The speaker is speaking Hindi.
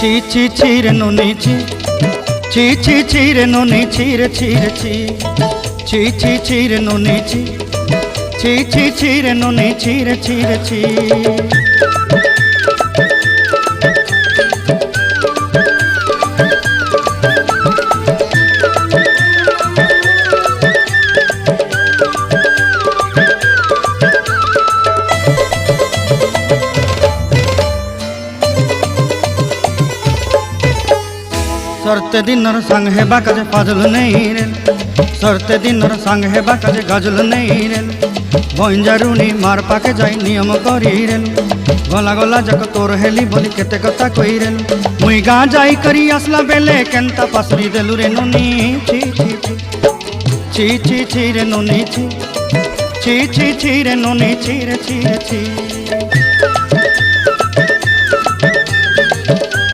ছি ছি ছি রে নুনি ছি ছি ছি ছি রে নুনি ছি রে ছি রে ছি ছি ছি ছি রে নুনি ছি ছি ছি ছি রে নুনি ছি রে ছি রে ছি। सरते दिनर संग हेबा काजे फाजल नहीं रेल सरते दिनर संग हेबा काजे गजल नहीं रेल बंजारुनी मार पाके जाई नियम करी रेल गला गला जक तोर हेली बोली केते कथा कई रेल मुई गा जाई करी आसला बेले केंता पासरी देलु रे नुनी छी छी छी छी छी रे नुनी छी छी छी छी रे नुनी छी रे छी रे छी।